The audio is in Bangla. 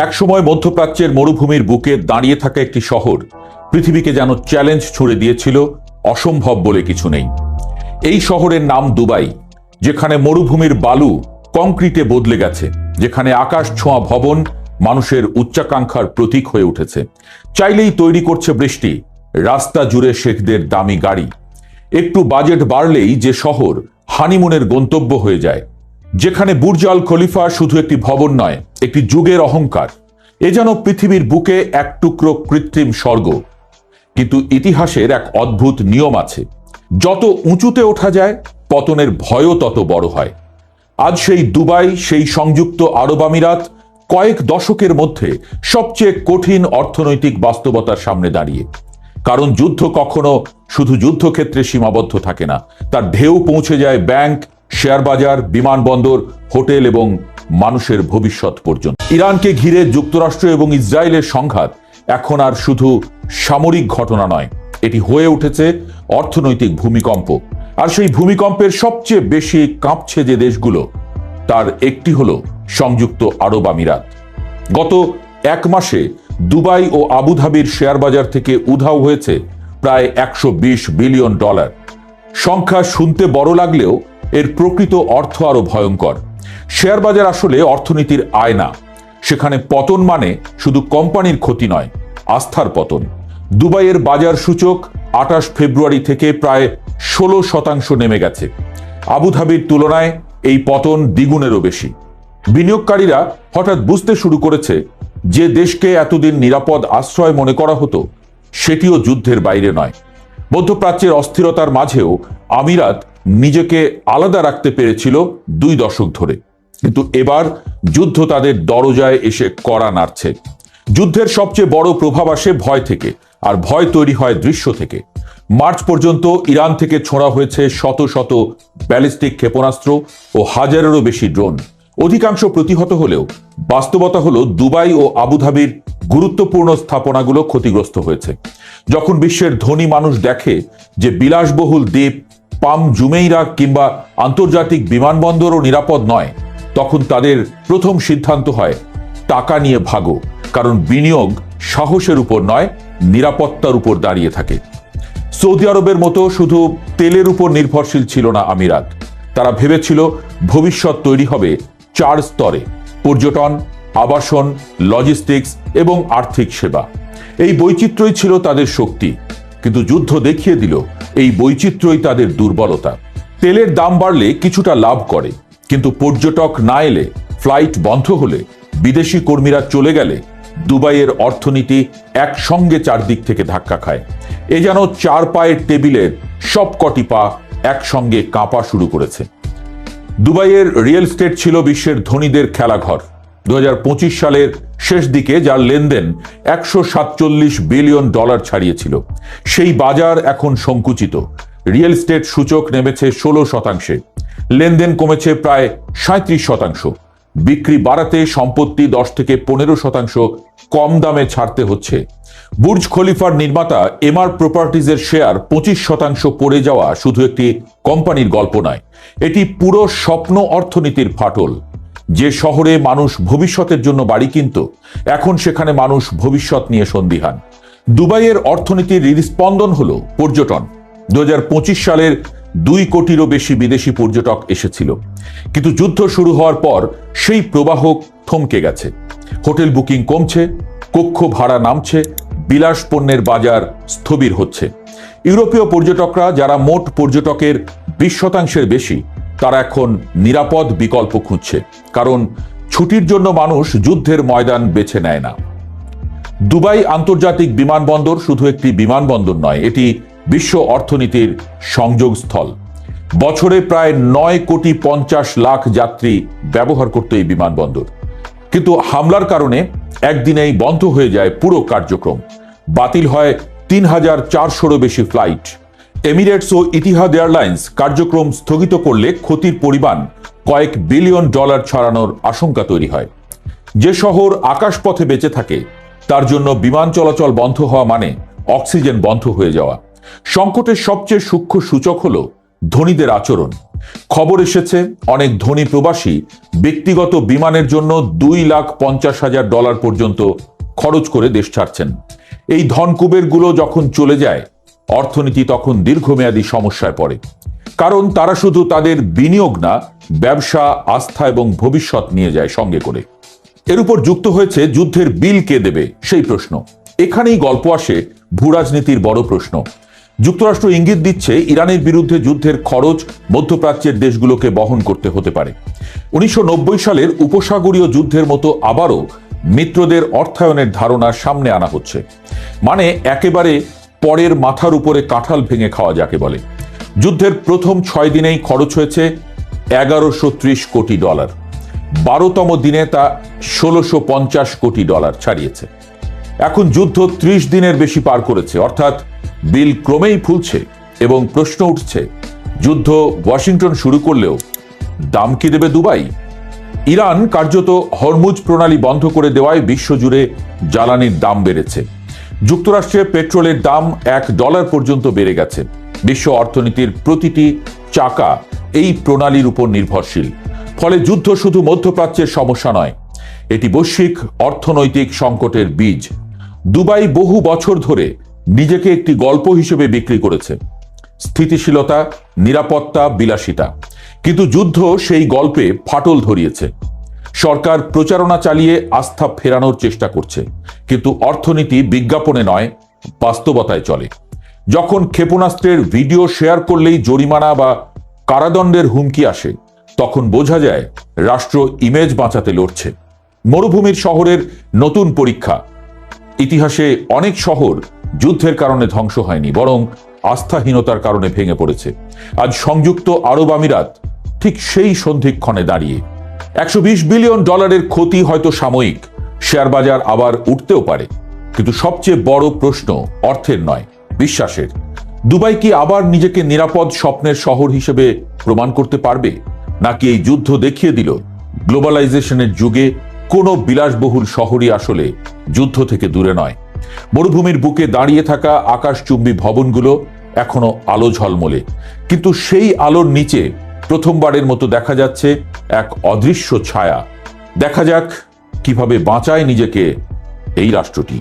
একসময় মধ্যপ্রাচ্যের মরুভূমির বুকে দাঁড়িয়ে থাকা একটি শহর পৃথিবীকে যেন চ্যালেঞ্জ ছুড়ে দিয়েছিল, অসম্ভব বলে কিছু নেই। এই শহরের নাম দুবাই, যেখানে মরুভূমির বালু কংক্রিটে বদলে গেছে, যেখানে আকাশ ছোঁয়া ভবন মানুষের উচ্চাকাঙ্ক্ষার প্রতীক হয়ে উঠেছে। চাইলেই তৈরি করছে বৃষ্টি, রাস্তা জুড়ে শেখদের দামি গাড়ি। একটু বাজেট বাড়লেই যে শহর হানিমুনের গন্তব্য হয়ে যায়, যেখানে বুর্জ আল খলিফা শুধু একটি ভবন নয়, একটি যুগের অহংকার। এ যেন পৃথিবীর বুকে এক টুকরো কৃত্রিম স্বর্গ। কিন্তু ইতিহাসের এক অদ্ভুত নিয়ম আছে, যত উঁচুতে ওঠা যায় পতনের ভয়ও তত বড় হয়। আজ সেই দুবাই, সেই সংযুক্ত আরব আমিরাত কয়েক দশকের মধ্যে সবচেয়ে কঠিন অর্থনৈতিক বাস্তবতার সামনে দাঁড়িয়ে। কারণ যুদ্ধ কখনো শুধু যুদ্ধক্ষেত্রে সীমাবদ্ধ থাকে না, তার ঢেউ পৌঁছে যায় ব্যাংক, শেয়ার বাজার, বিমানবন্দর, হোটেল এবং মানুষের ভবিষ্যৎ পর্যন্ত। ইরানকে ঘিরে যুক্তরাষ্ট্র এবং ইসরায়েলের সংঘাত এখন আর শুধু সামরিক ঘটনা নয়, এটি হয়ে উঠেছে অর্থনৈতিক ভূমিকম্প। আর সেই ভূমিকম্পের সবচেয়ে বেশি কাঁপছে যে দেশগুলো, তার একটি হলো সংযুক্ত আরব আমিরাত। গত এক মাসে দুবাই ও আবুধাবির শেয়ার বাজার থেকে উধাও হয়েছে প্রায় $120 বিলিয়ন। সংখ্যা শুনতে বড় লাগলেও এর প্রকৃত অর্থ আরো ভয়ঙ্কর। শেয়ার বাজার আসলে অর্থনীতির আয়না। সেখানে পতন মানে শুধু কোম্পানির ক্ষতি নয়, আস্থার পতন। দুবাইয়ের বাজার সূচক 28 ফেব্রুয়ারি থেকে প্রায় 16% নেমে গেছে। আবুধাবির তুলনায় এই পতন দ্বিগুণেরও বেশি। বিনিয়োগকারীরা হঠাৎ বুঝতে শুরু করেছে যে দেশকে এতদিন নিরাপদ আশ্রয় মনে করা হতো, সেটিও যুদ্ধের বাইরে নয়। মধ্যপ্রাচ্যের অস্থিরতার মাঝেও আমিরাত নিজেকে আলাদা রাখতে পেরেছিল 2 দশক ধরে। কিন্তু এবার যুদ্ধ তাদের দরজায় এসে কড়া নাড়ছে। যুদ্ধের সবচেয়ে বড় প্রভাব আসে ভয় থেকে, আর ভয় তৈরি হয় দৃশ্য থেকে। মার্চ পর্যন্ত ইরান থেকে ছোঁড়া হয়েছে শত শত ব্যালিস্টিক ক্ষেপণাস্ত্র ও হাজারেরও বেশি ড্রোন। অধিকাংশ প্রতিহত হলেও বাস্তবতা হলো দুবাই ও আবুধাবির গুরুত্বপূর্ণ স্থাপনাগুলো ক্ষতিগ্রস্ত হয়েছে। যখন বিশ্বের ধনী মানুষ দেখে যে বিলাসবহুল দ্বীপ, পাম জুমেইরা কিংবা আন্তর্জাতিক বিমানবন্দরও নিরাপদ নয়, তখন তাদের প্রথম সিদ্ধান্ত হয় টাকা নিয়ে ভাগো। কারণ বিনিয়োগ সাহসের উপর নয়, নিরাপত্তার উপর দাঁড়িয়ে থাকে। সৌদি আরবের মতো শুধু তেলের উপর নির্ভরশীল ছিল না আমিরাত। তারা ভেবেছিল ভবিষ্যৎ তৈরি হবে 4 স্তরে: পর্যটন, আবাসন, লজিস্টিক্স এবং আর্থিক সেবা। এই বৈচিত্র্যই ছিল তাদের শক্তি। কিন্তু যুদ্ধ দেখিয়ে দিল এই বৈচিত্র্যই তাদের দুর্বলতা। তেলের দাম বাড়লে কিছুটা লাভ করে, কিন্তু পর্যটক না এলে, ফ্লাইট বন্ধ হলে, বিদেশি কর্মীরা চলে গেলে দুবাইয়ের অর্থনীতি একসঙ্গে চারদিক থেকে ধাক্কা খায়। এ যেন 4 পায়ের টেবিলের সবকটি পা একসঙ্গে কাঁপা শুরু করেছে। দুবাইয়ের রিয়েল এস্টেট ছিল বিশ্বের ধনীদের খেলাঘর। 2025 সালের শেষ দিকে যার লেনদেন $147 বিলিয়ন ছাড়িয়েছিল, সেই বাজার এখন সংকুচিত। রিয়েল এস্টেট সূচক নেমেছে 16%, লেনদেন কমেছে প্রায় 37%। বিক্রি বাড়াতে সম্পত্তি 10 থেকে 15% কম দামে ছাড়তে হচ্ছে। বুর্জ খলিফার নির্মাতা এমআর প্রপার্টিজের শেয়ার 25% পড়ে যাওয়া শুধু একটি কোম্পানির গল্প নয়, এটি পুরো স্বপ্ন অর্থনীতির ফাটল। যে শহরে মানুষ ভবিষ্যতের জন্য বাড়ি কিনত, এখন সেখানে মানুষ ভবিষ্যৎ নিয়ে সন্দিহান। দুবাইয়ের অর্থনীতির হৃদস্পন্দন হল পর্যটন। 2025 সালের 2 কোটিরও বেশি বিদেশি পর্যটক এসেছিল। কিন্তু যুদ্ধ শুরু হওয়ার পর সেই প্রবাহ থমকে গেছে। হোটেল বুকিং কমছে, কক্ষ ভাড়া নামছে, বিলাস পণ্যের বাজার স্থবির হচ্ছে। ইউরোপীয় পর্যটকরা, যারা মোট পর্যটকের 20% বেশি, তারা এখন নিরাপদ বিকল্প খুঁজছে। কারণ ছুটির জন্য মানুষ যুদ্ধের ময়দান বেছে নেয় না। দুবাই আন্তর্জাতিক বিমানবন্দর শুধু একটি বিমানবন্দর নয়, এটি বিশ্ব অর্থনীতির সংযোগস্থল। বছরে প্রায় 9,50,00,000 যাত্রী ব্যবহার করত এই বিমানবন্দর। কিন্তু হামলার কারণে একদিনেই বন্ধ হয়ে যায় পুরো কার্যক্রম। বাতিল হয় 3,400-রও বেশি ফ্লাইট। এমিরেটস ও ইতিহাদ এয়ারলাইন্স কার্যক্রম স্থগিত করলে ক্ষতির পরিমাণ কয়েক বিলিয়ন ডলার ছাড়ানোর আশঙ্কা তৈরি হয়। যে শহর আকাশপথে বেঁচে থাকে, তার জন্য বিমান চলাচল বন্ধ হওয়া মানে অক্সিজেন বন্ধ হয়ে যাওয়া। সংকটের সবচেয়ে সূক্ষ্ম সূচক হল ধনীদের আচরণ। খবর এসেছে অনেক ধনী প্রবাসী ব্যক্তিগত বিমানের জন্য $2,50,000 পর্যন্ত খরচ করে দেশ ছাড়ছেন। এই ধনকুবেরগুলো যখন চলে যায়, অর্থনীতি তখন দীর্ঘমেয়াদী সমস্যায় পড়ে। কারণ তারা শুধু তাদের বিনিয়োগ না, ব্যবসা, আস্থা এবং ভবিষ্যৎ নিয়ে যায় সঙ্গে করে। এর উপর যুক্ত হয়েছে যুদ্ধের বিল কে দেবে সেই প্রশ্ন। এখানেই গল্প আসে ভূরাজনীতির বড় প্রশ্ন। যুক্তরাষ্ট্র ইঙ্গিত দিচ্ছে ইরানের বিরুদ্ধে যুদ্ধের খরচ মধ্যপ্রাচ্যের দেশগুলোকে বহন করতে হতে পারে। 1990 সালের উপসাগরীয় যুদ্ধের মতো আবারও মিত্রদের অর্থায়নের ধারণা সামনে আনা হচ্ছে। মানে একেবারে পরের মাথার উপরে কাঁঠাল ভেঙে খাওয়া যাকে বলে। যুদ্ধের প্রথম 6 দিনেই খরচ হয়েছে $1130 কোটি। 12তম দিনে তা $1650 কোটি ছাড়িয়েছে। এখন যুদ্ধ 30 দিনের বেশি পার করেছে, অর্থাৎ বিল ক্রমেই ফুলছে এবং প্রশ্ন উঠছে, যুদ্ধ ওয়াশিংটন শুরু করলেও দাম কি দেবে দুবাই? ইরান কার্যত হরমুজ প্রণালী বন্ধ করে দেওয়ায় বিশ্বজুড়ে জ্বালানির দাম বেড়েছে। যুক্তরাষ্ট্রে পেট্রোলের দাম $1 পর্যন্ত বেড়ে গেছে। বিশ্ব অর্থনীতির প্রতিটি চাকা এই প্রণালীর উপর নির্ভরশীল। ফলে যুদ্ধ শুধু মধ্যপ্রাচ্যের সমস্যা নয়, এটি বৈশ্বিক অর্থনৈতিক সংকটের বীজ। দুবাই বহু বছর ধরে নিজেকে একটি গল্প হিসেবে বিক্রি করেছে, স্থিতিশীলতা, নিরাপত্তা, বিলাসিতা। কিন্তু যুদ্ধ সেই গল্পে ফাটল ধরিয়েছে। সরকার প্রচারণা চালিয়ে আস্থা ফেরানোর চেষ্টা করছে, কিন্তু অর্থনীতি বিজ্ঞাপনে নয়, বাস্তবতায় চলে। যখন ক্ষেপণাস্ত্রের ভিডিও শেয়ার করলেই জরিমানা বা কারাদণ্ডের হুমকি আসে, তখন বোঝা যায় রাষ্ট্র ইমেজ বাঁচাতে লড়ছে। মরুভূমির শহরের নতুন পরীক্ষা। ইতিহাসে অনেক শহর যুদ্ধের কারণে ধ্বংস হয়নি, বরং আস্থাহীনতার কারণে ভেঙে পড়েছে। আজ সংযুক্ত আরব আমিরাত ঠিক সেই সন্ধিক্ষণে দাঁড়িয়ে। $120 বিলিয়ন ক্ষতি হয়তো সাময়িক, শেয়ার বাজার আবার উঠতেও পারে, কিন্তু সবচেয়ে বড় প্রশ্ন অর্থের নয়, বিশ্বাসের। দুবাই কি আবার নিজেকে নিরাপদ স্বপ্নের শহর হিসেবে প্রমাণ করতে পারবে, নাকি এই যুদ্ধ দেখিয়ে দিল গ্লোবালাইজেশনের যুগে কোনো বিলাসবহুল শহরই আসলে যুদ্ধ থেকে দূরে নয়? মরুভূমির বুকে দাঁড়িয়ে থাকা আকাশচুম্বী ভবনগুলো এখনো আলো ঝলমলে, কিন্তু সেই আলোর নিচে প্রথমবারের মতো দেখা যাচ্ছে এক অদৃশ্য ছায়া। দেখা যাক কিভাবে বাঁচায় নিজেকে এই রাষ্ট্রটি।